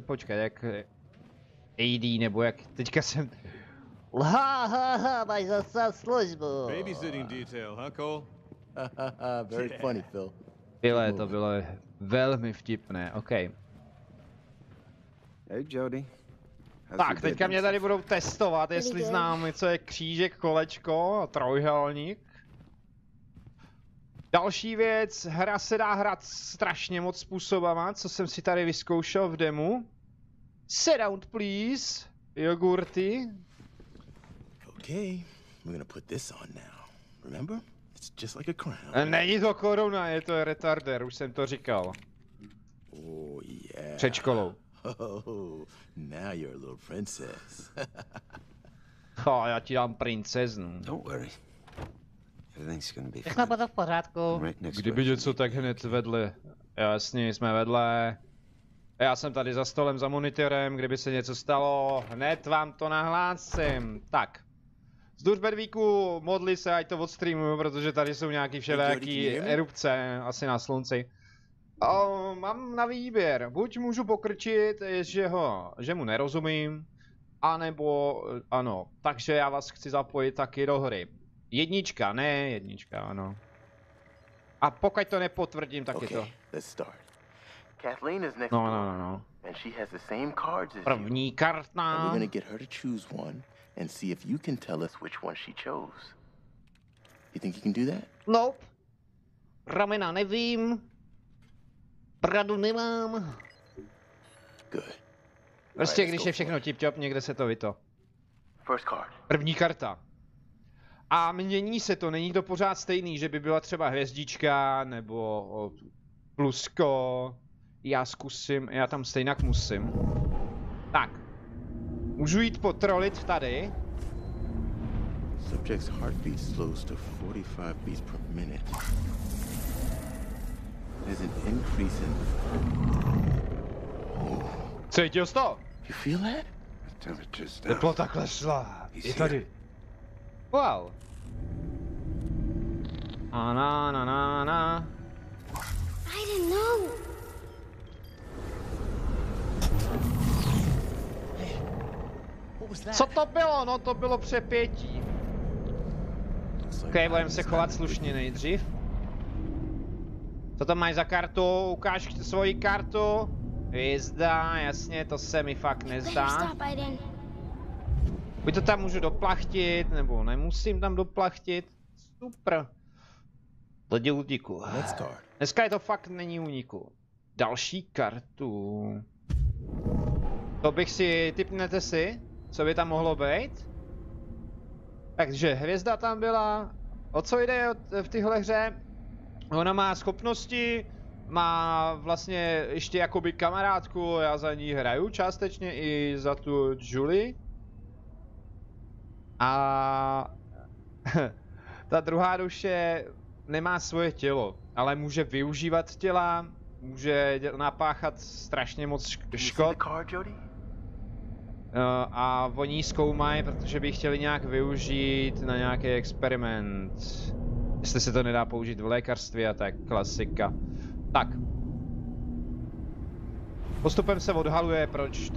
Počkej, jak... AD, nebo jak... Teďka jsem... Máš zase službu. Babysitting detail, huh, Cole? Very funny, Phil. To bylo velmi vtipné, OK. Hey, Jody. Tak, teďka mě tady budou testovat, jestli znám, co je křížek, kolečko a trojúhelník. Další věc, hra se dá hrát strašně moc způsobama, co jsem si tady vyzkoušel v demu. Sit down, please, jogurty. Okay, we're gonna put this on now. Remember? It's just like a crown. Není to koruna, je to retarder, už jsem to říkal. Oh, yeah. Před školou. Oh, now you're a little princess. Já ti dám princeznu. Don't worry. Everything's gonna be Všechno fine. bude v pořádku. Right next Kdyby door. něco, tak hned vedle. Jasně, jsme vedle. Já jsem tady za stolem za monitorem, kdyby se něco stalo, hned vám to nahlásím. Tak. Zduř Bedvíku, modli se, ať to odstreamuju, protože tady jsou nějaký všelijaký erupce, asi na slunci. Mám na výběr, buď můžu pokrčit, že mu nerozumím, anebo ano. Takže já vás chci zapojit taky do hry. Jednička, ne, jednička, ano. A pokud to nepotvrdím, tak je to. Let's start. Kathleen is next No, door, no, no, no. and she has the same cards as you. První karta. And we're gonna get her to choose one and see if you can tell us which one she chose. You think you can do that? Nope. Ramena nevím. Bradu nemám. Good. Prostě když je všechno tip-top, někde se to vyto. First card. První karta. A mění se to, není to pořád stejný, že by byla třeba hvězdička nebo plusko. Já zkusím, já tam stejnak musím. Tak. Můžu jít potrolit tady. Subject's heartbeat slows to 45 beats per minute. There's an increase in... Cítil jsi to? You feel that? The temperature's down. Teplota klesla. Je tady. Wow. A na. I didn't know. Co to bylo? No to bylo přepětí. OK, budeme se chovat slušně nejdřív. Co tam máš za kartu? Ukáž svoji kartu. Hvězda, jasně, to se mi fakt Better nezdá. stop, Aiden. Buď to tam můžu doplachtit, nebo nemusím tam doplachtit. Super. Lidi úniku. Next card. Dneska je to fakt není úniku. Další kartu. To bych si, tipnete si, co by tam mohlo být? Takže hvězda tam byla. O co jde v téhle hře? Ona má schopnosti, má vlastně ještě jakoby kamarádku, já za ní hraju částečně i za tu Julie. A ta druhá duše nemá svoje tělo, ale může využívat těla, může napáchat strašně moc škod. A oni ji zkoumají, protože by chtěli nějak využít na nějaký experiment. Jestli se to nedá použít v lékařství a tak, klasika. Tak. Postupem se odhaluje, proč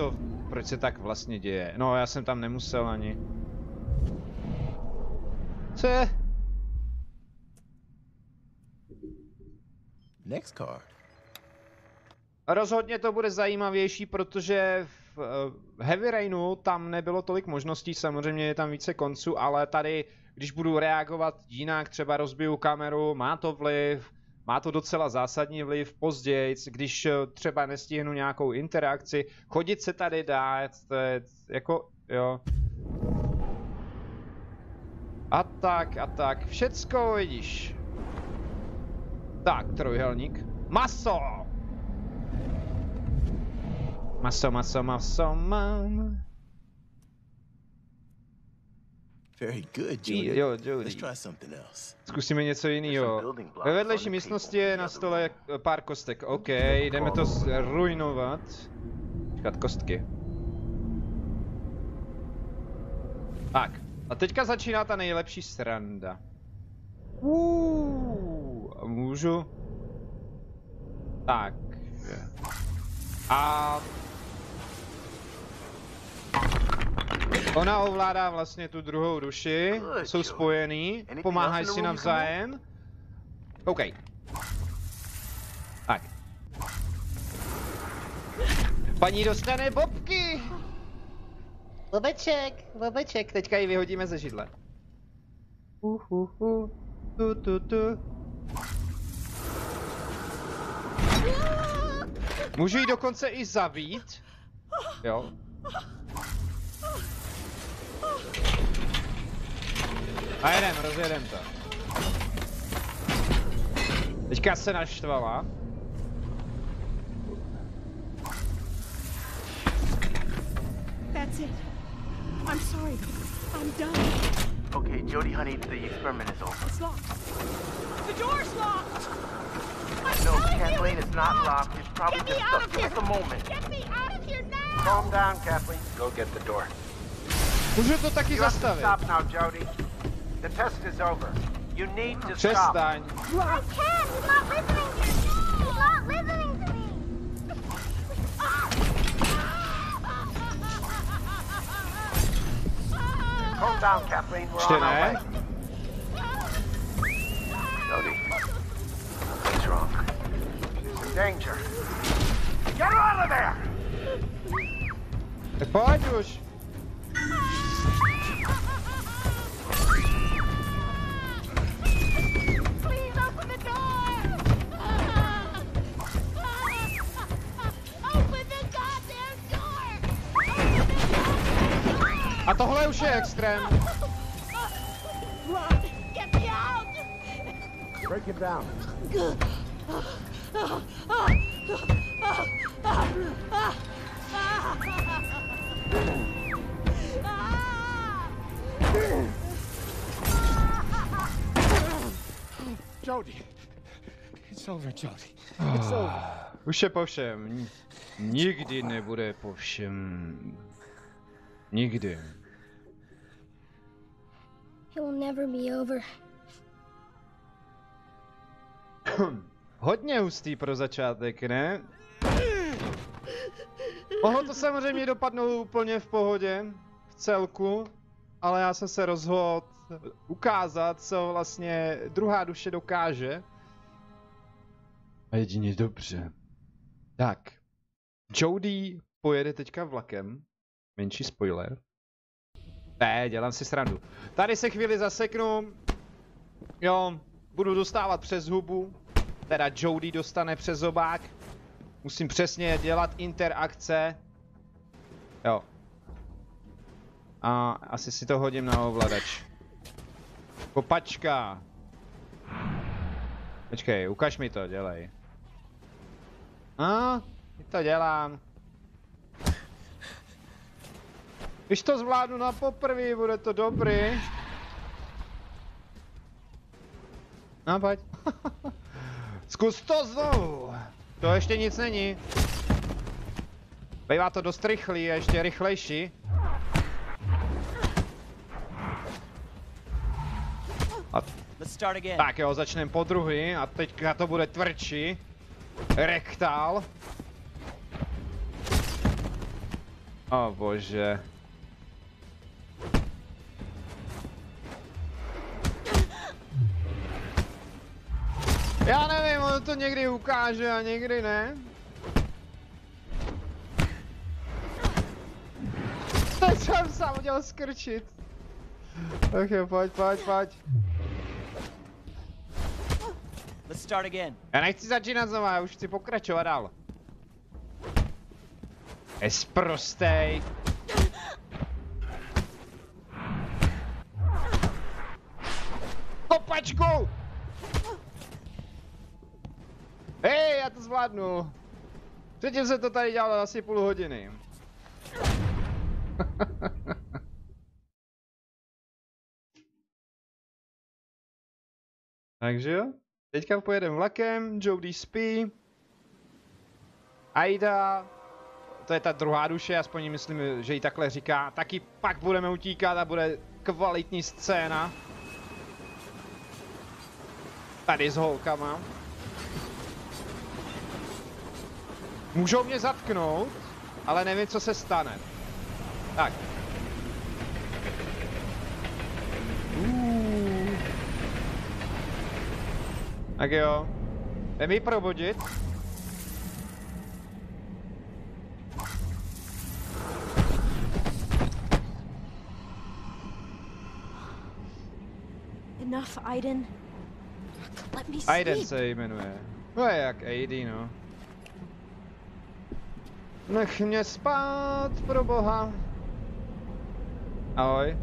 se tak vlastně děje. No, já jsem tam nemusel ani. Co je? Next card. Rozhodně to bude zajímavější, protože v Heavy Rainu tam nebylo tolik možností, samozřejmě je tam více konců, ale tady, když budu reagovat jinak, třeba rozbiju kameru, má to vliv, má to docela zásadní vliv později, když třeba nestihnu nějakou interakci, chodit se tady dá, to je jako, jo. A tak, všecko vidíš. Tak, trojúhelník. Maso! Maso, mám. Very good, Judy. Jo, Judy. Let's try something else. Zkusíme něco jiného. Ve vedlejší místnosti je na stole pár kostek. OK, jdeme to zrujnovat. Říkat kostky. Tak, a teďka začíná ta nejlepší sranda. Můžu? Tak. A ona ovládá vlastně tu druhou duši, jsou spojený, pomáhají si navzájem. OK. Tak. Paní dostane bobky! Bobeček, teďka ji vyhodíme ze židle. Můžu ji dokonce i zabít? Jo. A rozjedem to. Teďka se naštvala. That's it. I'm sorry. I'm done. Okay, Jody, honey, the experiment is over. It's locked. The door's locked. No, Kathleen, it's not locked. It's probably Get me just out stuck. of Give us a here. moment. Get me out of here now. Calm down, Kathleen. Go get the door. Můžu to taky You have to zastavit. stop now, Jody. The test is over. You need to stop. Přestaň. I can't. He's not listening to me. He's not listening to me. Calm down, Kathleen. We're Ještě on our way. ne? Jody, what's wrong? She's in danger. Get her out of there! Tak pojď už. Please open the door. Open the goddamn door. A tohle už je extrém. Run. Get me out. Break it down. Jody. It's over, Jody. It's over. Už je po všem. Nikdy nebude po všem. Nikdy. It will never be over. Hodně hustý pro začátek, ne? Mohlo to samozřejmě dopadnout úplně v pohodě, v celku, ale já jsem se rozhodl ukázat, co vlastně druhá duše dokáže. A jedině dobře. Tak. Jody pojede teďka vlakem. Menší spoiler. Ne, dělám si srandu. Tady se chvíli zaseknu. Jo, budu dostávat přes hubu. Teda Jody dostane přes zobák. Musím přesně dělat interakce. Jo. A asi si to hodím na ovladač. Kopačka. Počkej, ukaž mi to, dělej. To dělám. Když to zvládnu na poprvé, bude to dobrý. No, pojď. Zkus to znovu. To ještě nic není. Bývá to dost rychlý a ještě rychlejší. Tak jo, začneme po druhý a teďka to bude tvrdší. Rektál. O bože. Já nevím, on to někdy ukáže a někdy ne. Teď jsem sám udělal skrčit. Tak jo, pojď. Let's start again. Já nechci začínat znovu, já už chci pokračovat dál. Je sprostej. Kopačku! Hej, já to zvládnu. Předtím se to tady dělalo asi půl hodiny. Takže jo, teďka pojedeme vlakem, Jody spí. Aida, to je ta druhá duše, aspoň myslím, že ji takhle říká. Taky pak budeme utíkat a bude kvalitní scéna. Tady s holkama. Můžou mě zatknout, ale nevím, co se stane. Tak. Tak jo. Jdem mi probudit. Enough, Aiden. Let me sleep. Aiden se jmenuje. No je jak Aidy, no. Nech mě spát, pro boha. Ahoj.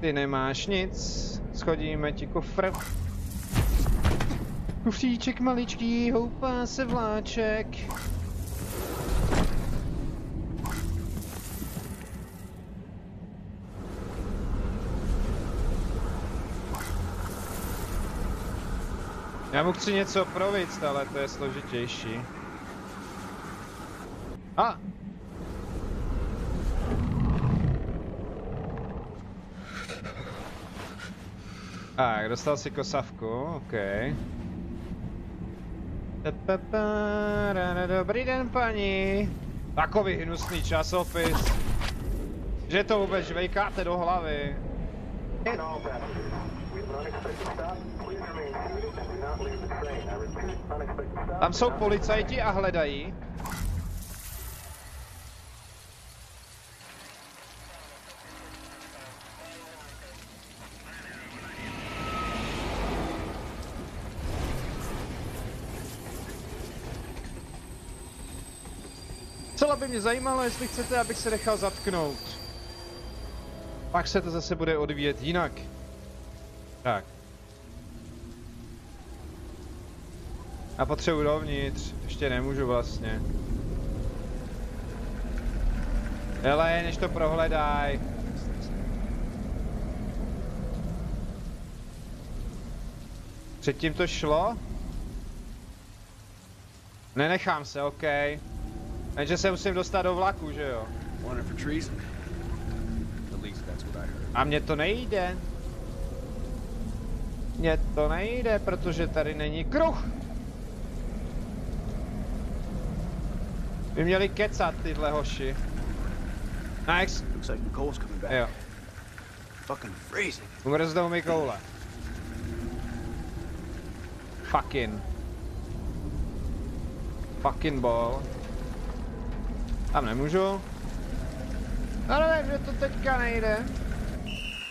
Ty nemáš nic. Schodíme ti kufr. Kufříček maličký, houpá se vláček. Já mu chci něco províct, ale to je složitější. A! Tak, dostal si kosavku, OK. Dobrý den, paní. Takový hnusný časopis. Že to vůbec žvejkáte do hlavy. Tam jsou policajti a hledají. Celá by mě zajímalo, jestli chcete, abych se nechal zatknout. Pak se to zase bude odvíjet jinak. Tak. A potřebuji dovnitř, ještě nemůžu vlastně. Hele, než to prohledaj. Předtím to šlo? Nenechám se, OK. Takže se musím dostat do vlaku, že jo? A mně to nejde. Mně to nejde, protože tady není kruh. By měli kecat tyhle hoši. Nice. Jo. Umrzdou mi koule. Fucking ball. Tam nemůžu. No nevím, že to teďka nejde.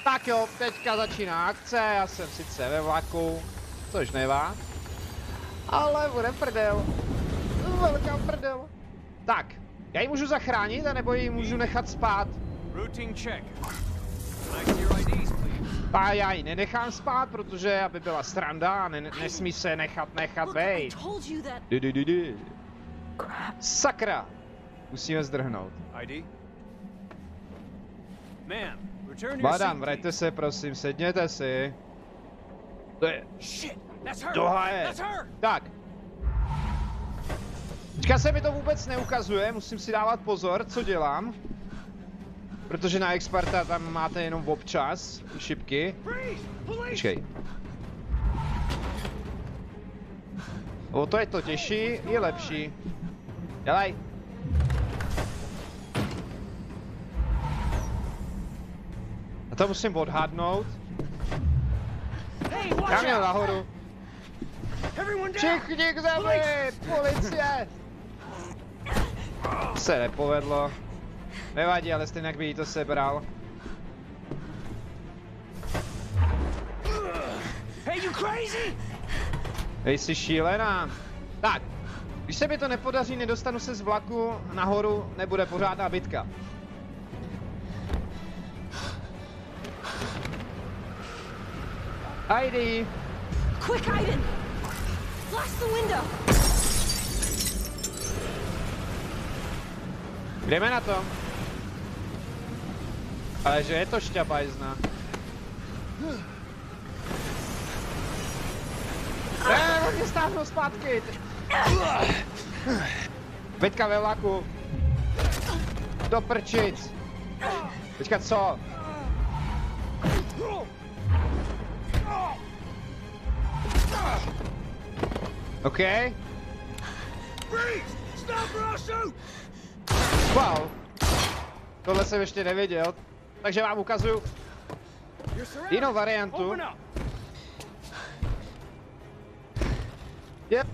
Tak jo, teďka začíná akce, já jsem sice ve vlaku, což nevá. Ale bude prdel. Velká prdel. Tak, já ji můžu zachránit, anebo ji můžu nechat spát. A já ji nenechám spát, protože aby byla sranda a nesmí se nechat bejt. Sakra! Musíme zdrhnout. Madam, vraťte se, prosím, sedněte si. To je... Tohle je... Tak. Teďka se mi to vůbec neukazuje, musím si dávat pozor, co dělám. Protože na experta tam máte jenom občas šipky. Počkej. O to je to těžší, je lepší. Dělej. A to musím odhadnout. Já měl nahoru. Všichni k zemi! Policie! Se nepovedlo. Nevadí, ale stejně jak by jí to sebral. Jsi šílená. Tak, když se mi to nepodaří, nedostanu se z vlaku nahoru, nebude pořádná bitka. Heidi! Quick, Aiden! Blast the window! Jdeme na to. Ale že je to šťabajzna. On mě stáhnu zpátky. Teďka ve vlaku. Do prčic. Teďka co? OK. Wow. Tohle jsem ještě nevěděl. Takže vám ukazuju jinou variantu. Yep.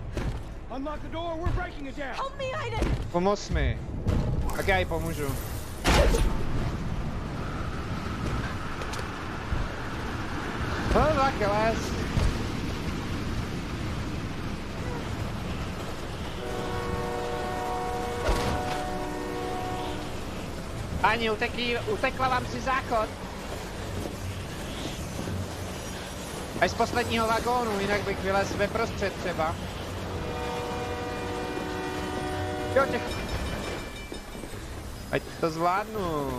Unlock the door, we're breaking it down. Help me, Aiden! Pomoz mi. Tak já jí pomůžu. No tak les. Ani utekla vám si záchod. Až z posledního vagónu, jinak bych vylez ve prostřed třeba. Jo, těch... Ať to zvládnu.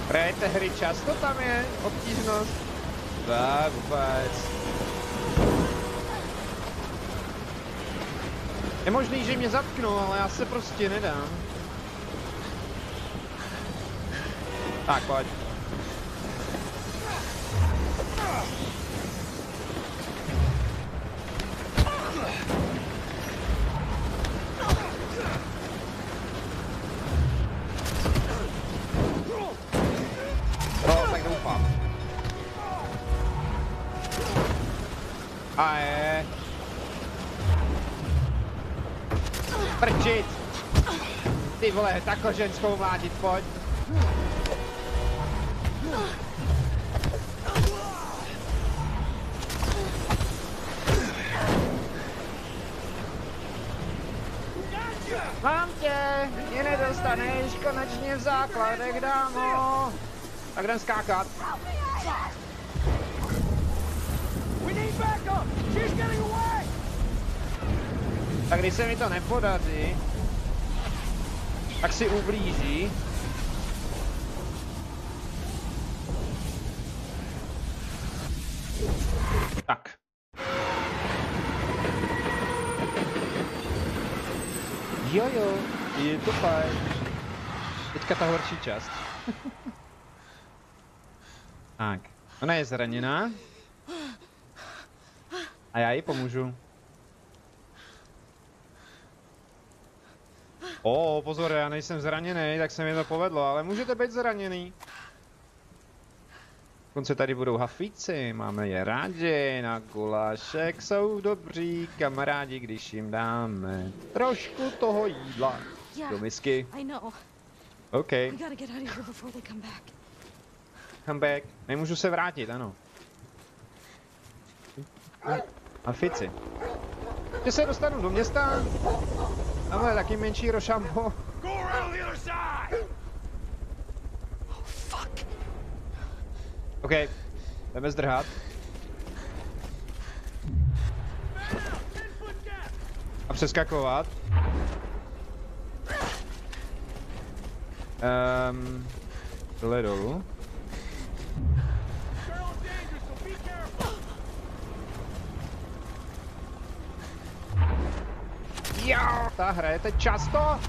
Hrajete hry často, tam je obtížnost? Tak, vůbec. Je možný, že mě zatknou, ale já se prostě nedám. Tak, pojď. No, tak doufám. A je. Prčit! Ty vole, takhle ženskou mládit, pojď. Mám tě, mě nedostaneš konečně v základech, dámo. Tak jdem skákat. Tak když se mi to nepodaří, tak si ublíží. Tak. Jo, je to fajn. Teďka ta horší část. Tak, ona je zraněná. A já jí pomůžu. Pozor, já nejsem zraněný, tak se mi to povedlo, ale můžete být zraněný. Dokonce tady budou hafíci, máme je rádi, na gulášek jsou dobří kamarádi, když jim dáme trošku toho jídla do misky. OK. Come back. Nemůžu se vrátit, ano. Hafíci. Když se dostanu do města, tam je taky menší Rochambeau. OK, jdeme zdrhat. A přeskakovat. Dole dolů. Jo, ta hrajete často?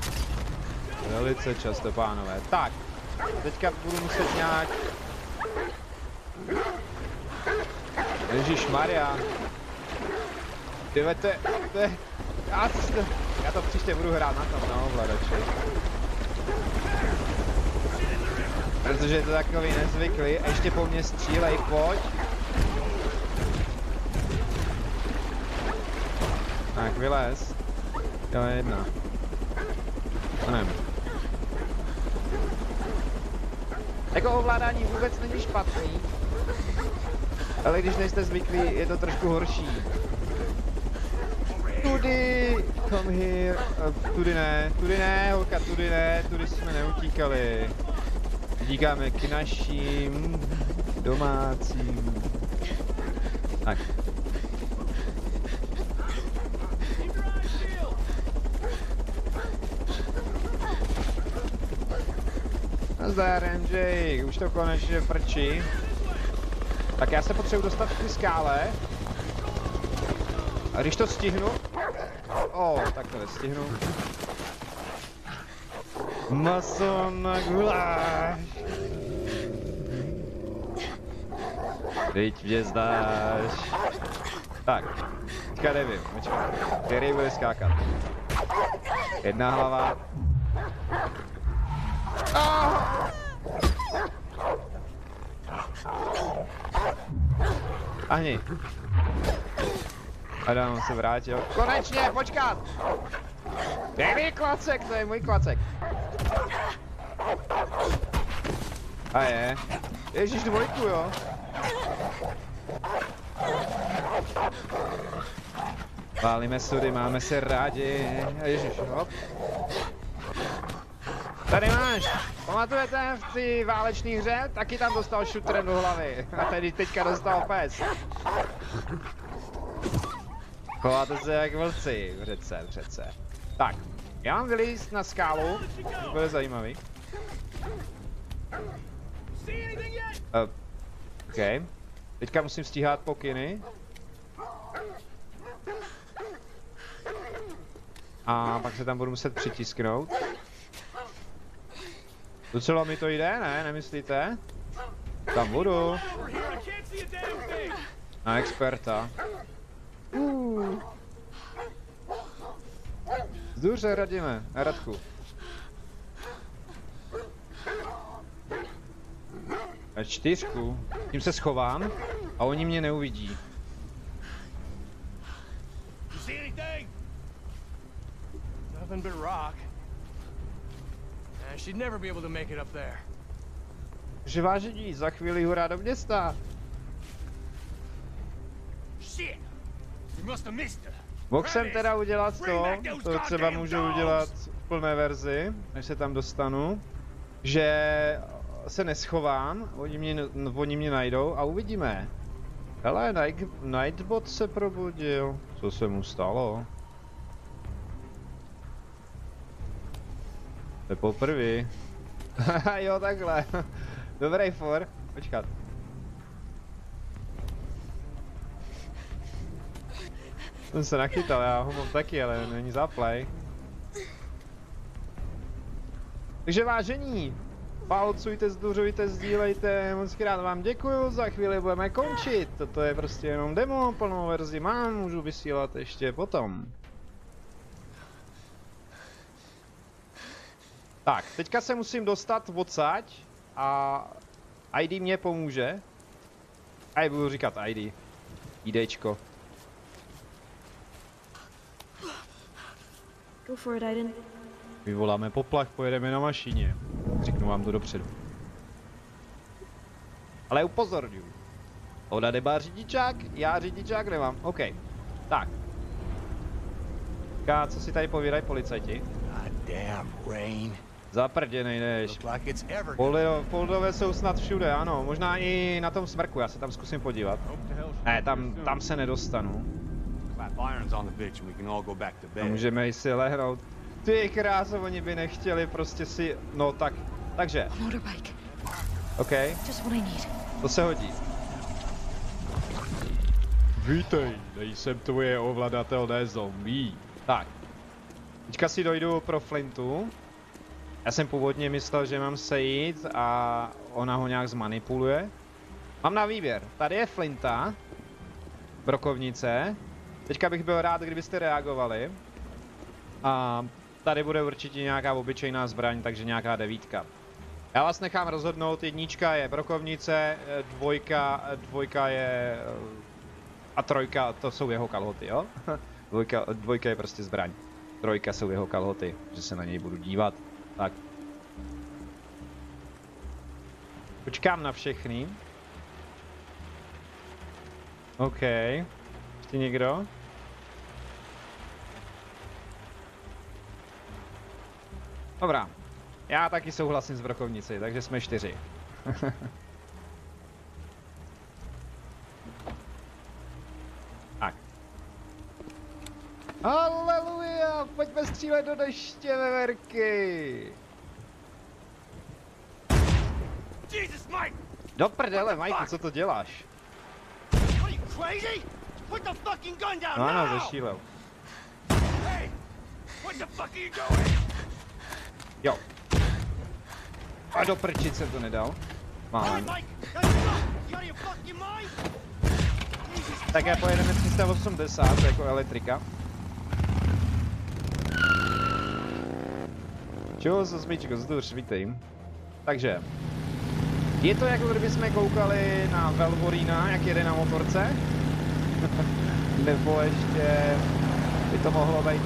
Velice často, pánové. Tak, teďka budu muset nějak... Ježišmarja. Tyhle, já to příště budu hrát na tom, na ovladači. Protože je to takový nezvyklý. A ještě po mně střílej, pojď. Tak, vylez. Jo, jedna. To nevím. Jako ovládání vůbec není špatný. Ale když nejste zvyklí, je to trošku horší. Tudy, come here. Tudy ne, holka, tudy ne, tudy jsme neutíkali. Díkáme k našim domácím. Tak. Nazdar, MJ, už to konečně frčí. Tak já se potřebuji dostat k ty skále. A když to stihnu... tak to nestihnu. Maso na guláš. Teď mě zdáš. Tak. Teďka nevím, který bude skákat. Jedna hlava. Ahni. Adam se vrátil. Konečně, počkat! To je můj klacek, to je můj klacek. A je. Ježíš, dvojku, jo. Válíme sudy, máme se rádi. Ježíš, hop. Tady máš. Pamatujete v té válečné hře? Taky tam dostal šutrem do hlavy. A tady teďka dostal pes. Chováte se jak vlci v řece, přece. Tak, já mám vylízt na skálu. To bude zajímavý. OK. Teďka musím stíhat pokyny. A pak se tam budu muset přitisknout. Docela mi to jde, ne? Nemyslíte? Tam budu. Na experta. Zdůře, Radime, Radku. A 4. Tím se schovám a oni mě neuvidí. Nothing but rock. She'd never be able to make it up there. Že vážení, za chvíli hurá do města. Shit! We must have missed her. Mohl jsem teda udělat to třeba můžu udělat v plné verzi, než se tam dostanu, že se neschovám, oni mě najdou a uvidíme. Hele, Nightbot se probudil. Co se mu stalo? To je poprvé. Jo, takhle. Dobrý for. Počkat. Jsem se nachytal, já ho mám taky, ale není zaplay. Takže vážení, palcujte, zdůřujte, sdílejte, moc krát vám děkuju, za chvíli budeme končit. Toto je prostě jenom demo, plnou verzi mám, můžu vysílat ještě potom. Tak, teďka se musím dostat odsaď a ID mě pomůže. A budu říkat ID. IDčko. Go for it, Aiden. Vyvoláme poplach, pojedeme na mašině. Řeknu vám to dopředu. Ale upozorňuji. Oda nemá řidičák, já řidičák nemám. OK. Tak. Co si tady povídají policajti? Zaprděj nejdeš. Poldové jsou snad všude, ano. Možná i na tom smrku, já se tam zkusím podívat. Ne, tam se nedostanu. A můžeme si lehnout. Ty kráso, oni by nechtěli prostě si... No tak, takže. OK. To se hodí. Vítej, nejsem tvoje ovladatelné zombie. Tak. Teďka si dojdu pro Flintu. Já jsem původně myslel, že mám sejít a ona ho nějak zmanipuluje. Mám na výběr. Tady je Flinta. Brokovnice. Teďka bych byl rád, kdybyste reagovali. A tady bude určitě nějaká obyčejná zbraň, takže nějaká 9. Já vás nechám rozhodnout, 1 je brokovnice, 2 je... a 3, to jsou jeho kalhoty, jo? 2 je prostě zbraň. 3 jsou jeho kalhoty, že se na něj budu dívat. Tak. Počkám na všechny. OK. Ještě někdo? Dobrá. Já taky souhlasím s brokovnicí, takže jsme 4. Tak. Haleluja! Pojďme střílet do deště, veverky! Jesus, Mike! Do prdele, Mike, co to děláš? Are you crazy? Put the fucking gun down No ano, now! zešílel. Hey! What the fuck are you doing? Jo. A do prčic jsem to nedal. Mám. Mike! You out of your fucking mind? Jesus Tak já pojedeme 380 jako elektrika. Čeho za smíčko, zdůř, vítej. Takže, je to jako kdyby jsme koukali na Velvorina, jak jede na motorce. Nebo ještě by to mohlo být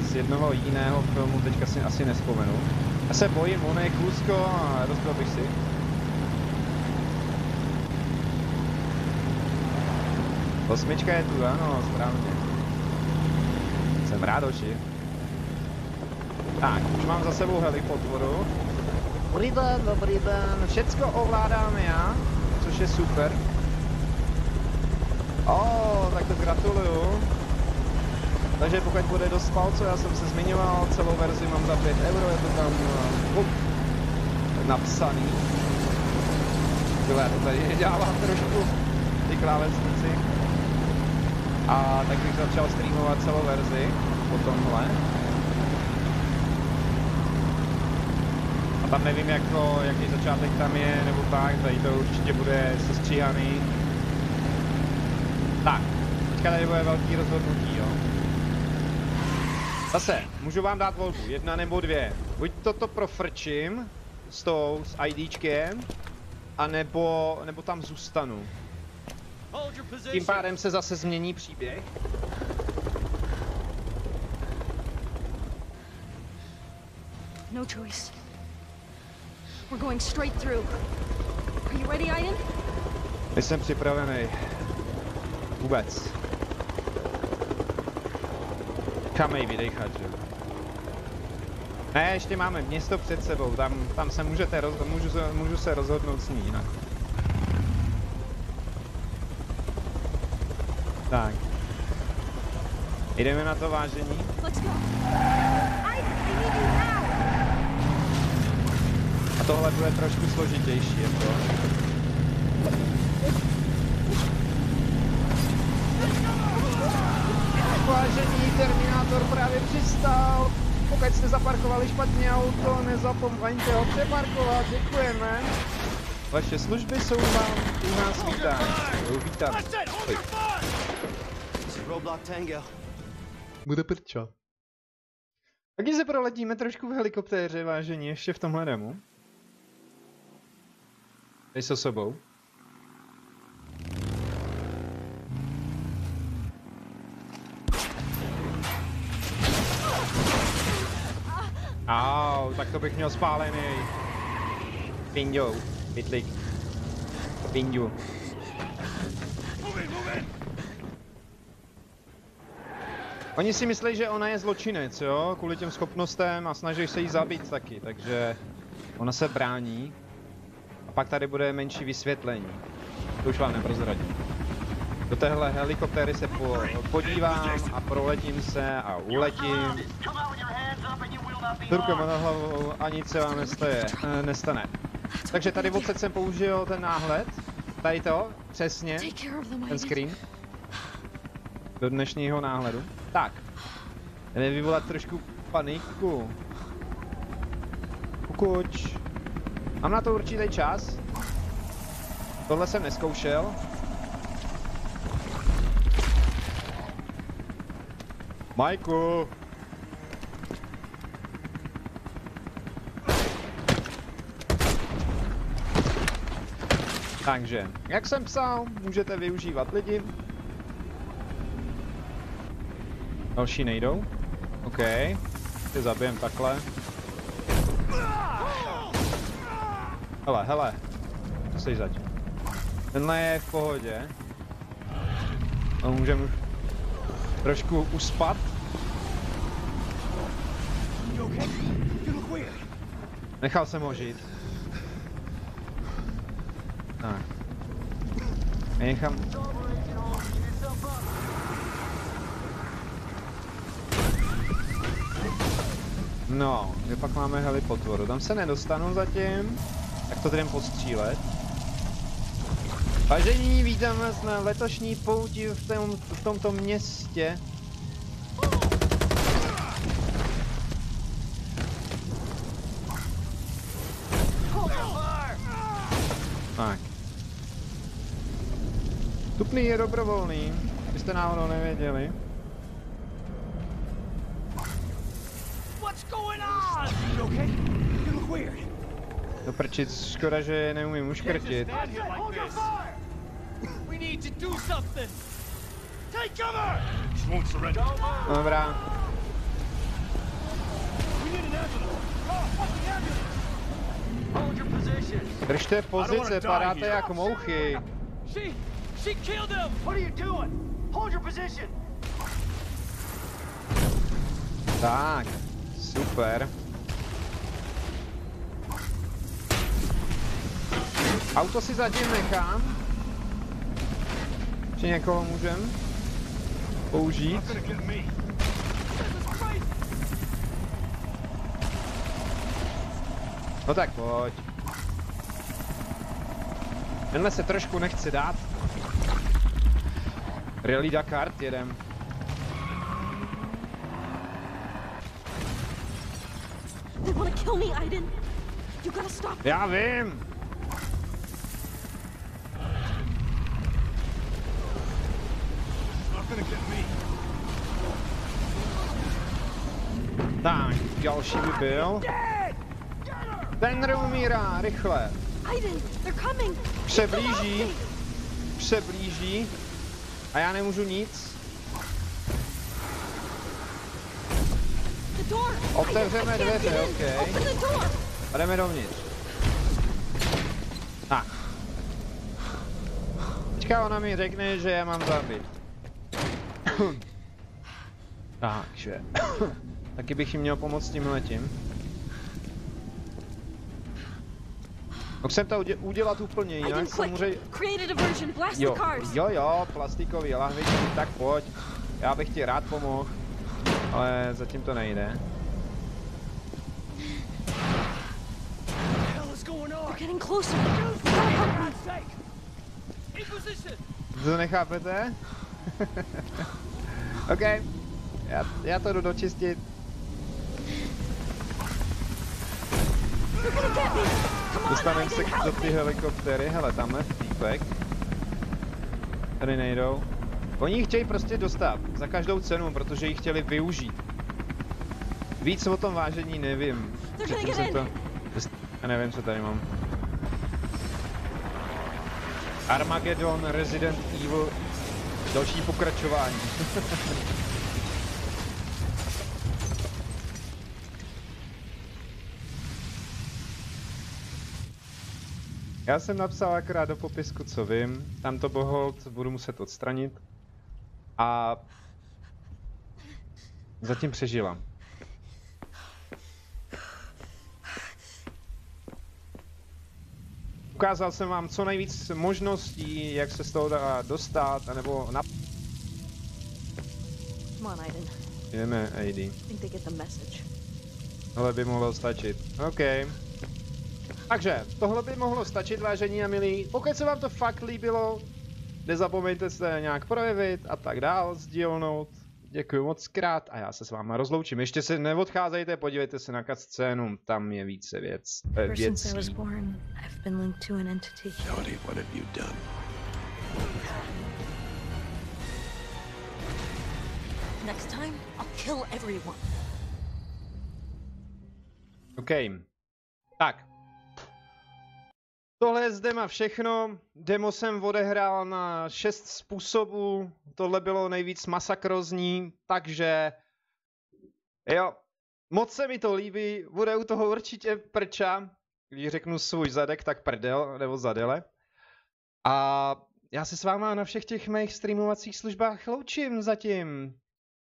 z jednoho jiného filmu, teďka si asi nevzpomenu. Já se bojím, ono je kůzko a rozbil bych si. Osmička je tu, ano, správně. Jsem rádoši. Tak, už mám za sebou helipodvoru. Dobrý den, všecko ovládám já, což je super. Tak to gratuluju. Takže pokud bude dost palců, já jsem se zmiňoval, celou verzi mám za 5 €, je to tam napsaný. Já to tady dělám trošku, ty klávesnici. A tak bych začal streamovat celou verzi po tomhle. A tam nevím, jaký začátek tam je, nebo tak, tady to určitě bude sestříhaný. Tak, teďka tady bude velký rozhodnutí, jo. Zase, můžu vám dát volbu, 1 nebo 2. Buď toto profrčím s IDčkem, anebo tam zůstanu. Tím pádem se zase změní příběh. No choice. We're going straight through. Are you ready, Aiden? Jsem připravený. Vůbec. Kamej vydechat, že? Ne, ještě máme město před sebou, tam se můžete můžu se rozhodnout s ní jinak. Tak. Jdeme na to, vážení. A tohle bude trošku složitější, jako. Vážení, Terminátor právě přistál. Pokud jste zaparkovali špatně auto, nezapomeňte ho přeparkovat, děkujeme. Vaše služby jsou vám u nás vítány. Bude prčo. Taky se proletíme trošku v helikoptéře, vážení, ještě v tomhle demu. Dej se sobou. Tak to bych měl spálený. Pinďou, pytlík. Pinďu. Oni si myslí, že ona je zločinec, jo, kvůli těm schopnostem a snaží se jí zabít taky, takže ona se brání. A pak tady bude menší vysvětlení. To už vám neprozradím. Do téhle helikoptéry se podívám a proletím se a uletím. Turkama na hlavu a nic se vám nestane. Takže tady odsaď jsem použil ten náhled. Tady to, přesně, ten screen. Do dnešního náhledu. Tak. Jdeme vyvolat trošku paniku. Kukuč. Mám na to určitý čas. Tohle jsem neskoušel. Majku. Takže, jak jsem psal, můžete využívat lidi. Další nejdou. OK. Ty zabijem takhle. Hele. Co jsi zač? Tenhle je v pohodě. A můžeme trošku uspat. Nechal jsem ho žít. Tak. Nechám. No, kde pak máme helipodvoru? Tam se nedostanu zatím. Tak to jdem postřílet. Vážení, vítám vás na letošní pouti v tomto městě. Tak. Vstupný je dobrovolný, byste náhodou nevěděli. What's going on? You okay? You look weird. To prčit, škoda, že neumím uškrtit. We need to do something. Take cover! She won't surrender. Dobrá. We need an ambulance. Oh, fucking ambulance! Hold your position. Držte pozice, padáte jak mouchy. She killed him. What are you doing? Hold your position. Tak, super. Auto si zatím nechám. Či někoho můžem použít. No tak pojď. Tenhle se trošku nechci dát. Rally Dakar jedem. They want to kill me, Aiden. You gotta stop. Já vím. Tak, další by byl. Ten umírá, rychle. Aiden, they're coming. Přeblíží. Přeblíží. A já nemůžu nic. The door. Otevřeme Aiden, I can't dveře, get in. okej. Open the door. A jdeme dovnitř. Tak. Teďka ona mi řekne, že já mám zabít. Takže. Taky bych jim měl pomoct tímhletím. Musím to udělat úplně jinak, Aiden, quick. samozřejmě. Create a diversion. Blast the cars. Jo, plastikový lahvičky, tak pojď. Já bych ti rád pomohl. Ale zatím to nejde. They're getting closer. To nechápete? OK. Já to jdu dočistit. Dostaneme se do ty helikoptery. Hele, tamhle týpek. Tady nejdou. Oni ji chtějí prostě dostat. Za každou cenu, protože ji chtěli využít. Víc o tom vážení nevím. Předtím jsem to... Já nevím, co tady mám. Armageddon, Resident Evil. Další pokračování. Já jsem napsal akorát do popisku, co vím. Tam to boholt budu muset odstranit. A zatím přežila. Ukázal jsem vám co nejvíc možností, jak se z toho dá dostat, anebo na... Come on, Aiden. Jdeme, AD. I think they get the message. Tohle by mohlo stačit. OK. Takže, tohle by mohlo stačit, vážení a milí. Pokud se vám to fakt líbilo, nezapomeňte se nějak projevit a tak dál, sdílnout. Děkuji moc krát a já se s váma rozloučím. Ještě se neodcházejte, podívejte se na cutscénu, tam je více věcí. Jodie, what have you done? Next time, I'll kill everyone. OK. Tak. Tohle je z dema všechno. Demo jsem odehrál na 6 způsobů. Tohle bylo nejvíc masakrozní, takže... Jo. Moc se mi to líbí. Bude u toho určitě prča. Když řeknu svůj zadek, tak prdel, nebo zadele. A já se s váma na všech těch mých streamovacích službách loučím zatím.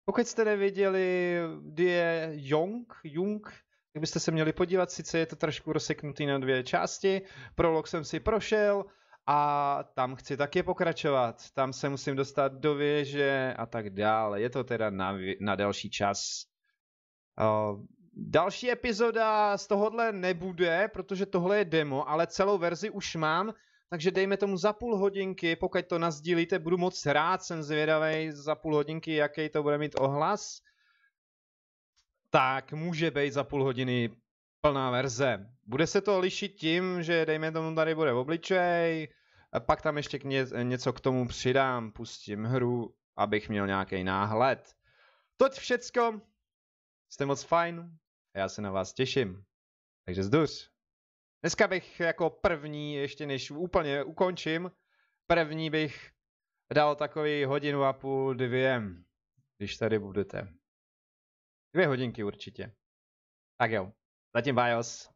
Pokud jste nevěděli, kdy je Jung, tak byste se měli podívat, sice je to trošku rozseknutý na 2 části, prolog jsem si prošel a tam chci taky pokračovat, tam se musím dostat do věže a tak dále, je to teda na delší čas. Další epizoda z tohohle nebude, protože tohle je demo, ale celou verzi už mám, takže dejme tomu za půl hodinky, pokud to nasdílíte, budu moc rád, jsem zvědavej za půl hodinky, jaký to bude mít ohlas. Tak může být za půl hodiny plná verze. Bude se to lišit tím, že dejme tomu tady bude obličej, A pak tam ještě něco k tomu přidám, pustím hru, abych měl nějaký náhled. Toť všecko. Jste moc fajn. Já se na vás těším. Takže zduř. Dneska bych jako první, ještě než úplně ukončím, první bych dal takový 1,5 hodiny, 2, když tady budete. 2 hodinky určitě. Tak jo, zatím bajos.